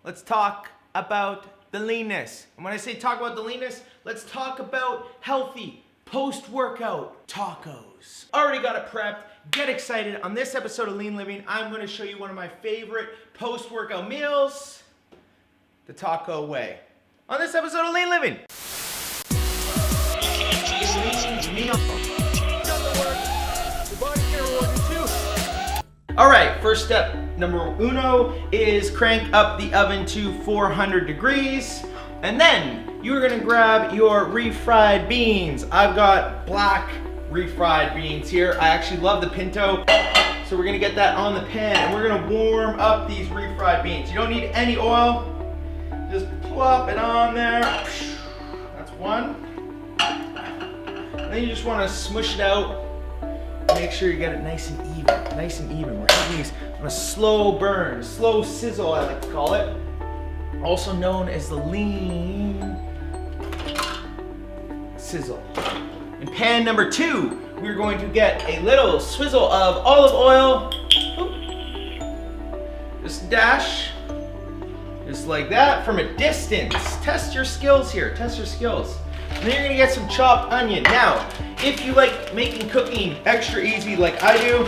let's talk about the leanness. And when I say talk about the leanness, let's talk about healthy post-workout tacos. Already got it prepped. Get excited. On this episode of Lean Living, I'm going to show you one of my favorite post-workout meals, the taco way. On this episode of Lean Living. All right, first step, number uno, is crank up the oven to 400 degrees. And then you're gonna grab your refried beans. I've got black refried beans here. I actually love the pinto. So we're gonna get that on the pan and we're gonna warm up these refried beans. You don't need any oil. Just plop it on there. That's one. And then you just wanna smush it out. Make sure you get it nice and even, We're having these on a slow burn, slow sizzle, I like to call it. Also known as the lean sizzle. In pan number two, we're going to get a little swizzle of olive oil. Just a dash, just like that, from a distance. Test your skills here, test your skills. And then you're gonna get some chopped onion. Now, if you like making cooking extra easy like I do,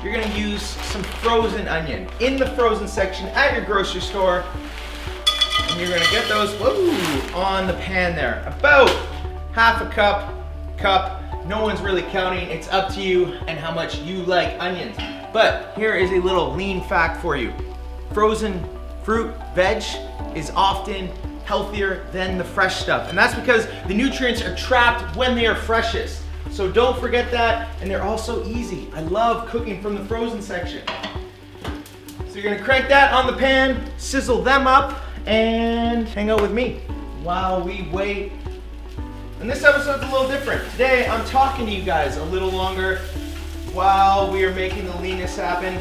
you're gonna use some frozen onion in the frozen section at your grocery store. And you're gonna get those on the pan there. About half a cup. No one's really counting. It's up to you and how much you like onions. But here is a little lean fact for you. Frozen fruit, veg is often healthier than the fresh stuff. And that's because the nutrients are trapped when they are freshest. So don't forget that, and they're also easy. I love cooking from the frozen section. So you're gonna crank that on the pan, sizzle them up, and hang out with me while we wait. And this episode's a little different. Today, I'm talking to you guys a little longer while we are making the leanness happen.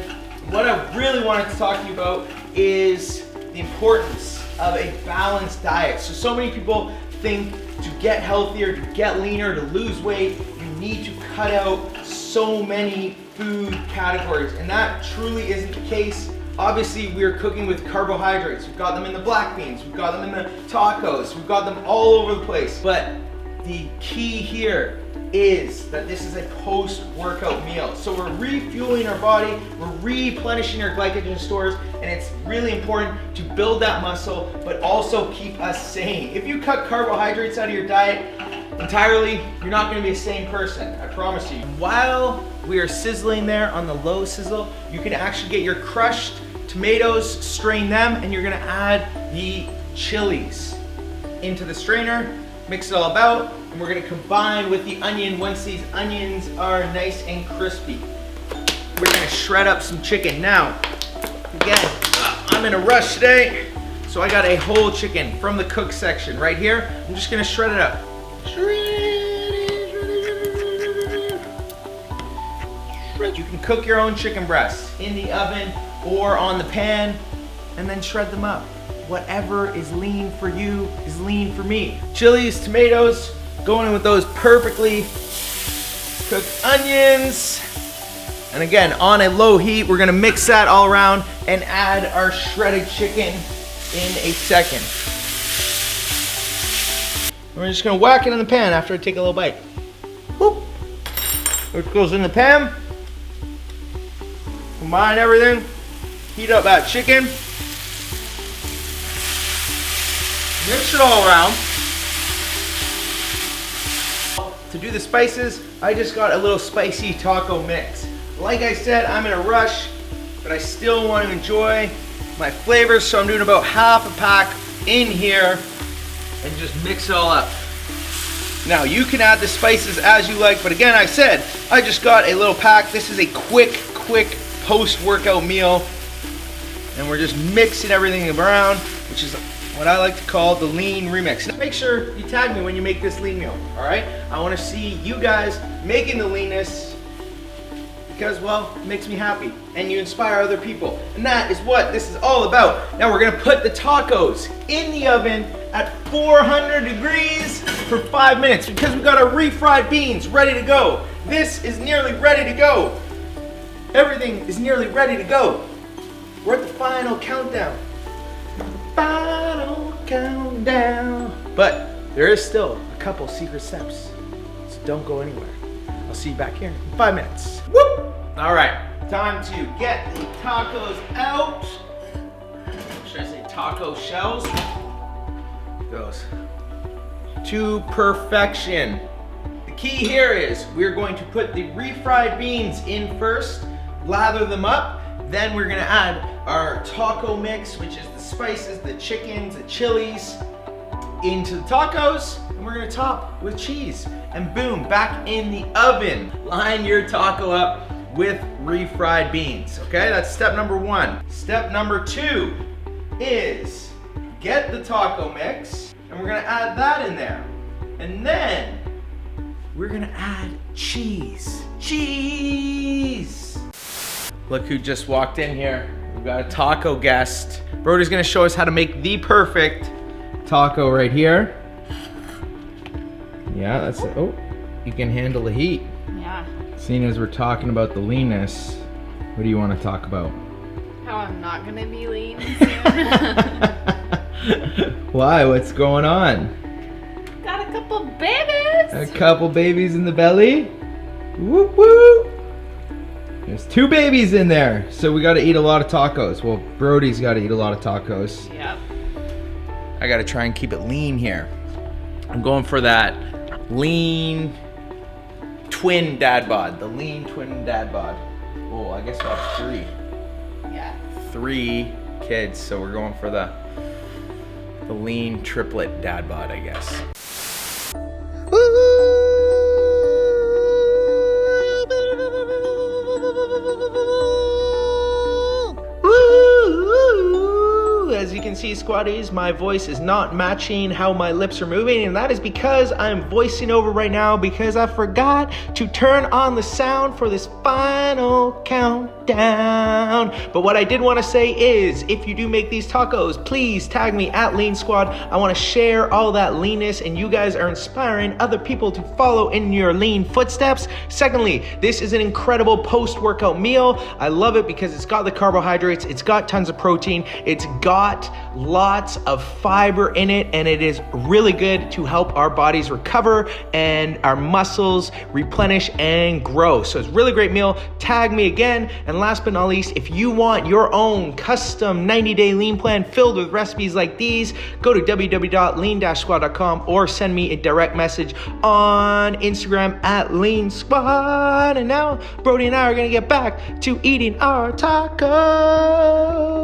What I really wanted to talk to you about is the importance of a balanced diet. So many people think to get healthier, to get leaner, to lose weight, you need to cut out so many food categories. And that truly isn't the case. Obviously, we're cooking with carbohydrates. We've got them in the black beans, we've got them in the tacos, we've got them all over the place. But the key here is that this is a post-workout meal. So we're refueling our body, we're replenishing our glycogen stores, and it's really important to build that muscle, but also keep us sane. If you cut carbohydrates out of your diet entirely, you're not gonna be a sane person, I promise you. While we are sizzling there on the low sizzle, you can actually get your crushed tomatoes, strain them, and you're gonna add the chilies into the strainer, mix it all about, and we're gonna combine with the onion once these onions are nice and crispy. We're gonna shred up some chicken. Now, again, I'm in a rush today, so I got a whole chicken from the cook section right here. I'm just gonna shred it up. You can cook your own chicken breasts in the oven or on the pan, and then shred them up. Whatever is lean for you is lean for me. Chilies, tomatoes, going in with those perfectly cooked onions. And again, on a low heat, we're gonna mix that all around and add our shredded chicken in a second. We're just gonna whack it in the pan after I take a little bite. Whoop. It goes in the pan. Combine everything. Heat up that chicken. Mix it all around. To do the spices, I just got a little spicy taco mix. Like I said, I'm in a rush, but I still want to enjoy my flavors, so I'm doing about half a pack in here and just mix it all up. Now, you can add the spices as you like, but again, I said, I just got a little pack. This is a quick post-workout meal, and we're just mixing everything around, which is what I like to call the lean remix. Make sure you tag me when you make this lean meal, all right? I wanna see you guys making the leanness because, well, it makes me happy and you inspire other people. And that is what this is all about. Now we're gonna put the tacos in the oven at 400 degrees for 5 minutes because we've got our refried beans ready to go. This is nearly ready to go. Everything is nearly ready to go. We're at the final countdown. final countdown. But there is still a couple secret steps, so don't go anywhere. I'll see you back here in 5 minutes. Whoop! All right, time to get the tacos out. Should I say taco shells? Goes to perfection. The key here is we're going to put the refried beans in first, lather them up, then we're gonna add our taco mix, which is the spices, the chickens, the chilies, into the tacos, and we're gonna top with cheese. And boom, back in the oven. Line your taco up with refried beans, okay? That's step number 1. Step number 2 is get the taco mix, and we're gonna add that in there. And then we're gonna add cheese. Cheese! Look who just walked in here. We've got a taco guest. Brody's gonna show us how to make the perfect taco right here. Yeah, that's it. Oh, you can handle the heat. Yeah. Seeing as we're talking about the leanness, what do you want to talk about? How I'm not gonna be lean soon. Why? What's going on? Got a couple babies. A couple babies in the belly. Whoop whoop. There's 2 babies in there, so we got to eat a lot of tacos. Well, Brody's got to eat a lot of tacos. Yep. I got to try and keep it lean here. I'm going for that lean twin dad bod. The lean twin dad bod. Oh, I guess we'll have 3. Yeah. 3 kids, so we're going for the lean triplet dad bod, I guess. As you can see, squaddies, my voice is not matching how my lips are moving, and that is because I'm voicing over right now because I forgot to turn on the sound for this final countdown. But what I did want to say is, if you do make these tacos, please tag me at LEANSQUAD. I want to share all that leanness, and you guys are inspiring other people to follow in your lean footsteps. Secondly, this is an incredible post-workout meal. I love it because it's got the carbohydrates, it's got tons of protein, it's got lots of fiber in it, and it is really good to help our bodies recover and our muscles replenish and grow. So it's a really great meal. Tag me again. And last but not least, if you want your own custom 90-day lean plan filled with recipes like these, go to www.lean-squad.com or send me a direct message on Instagram at LEANSQUAD. And now Brody and I are gonna get back to eating our tacos.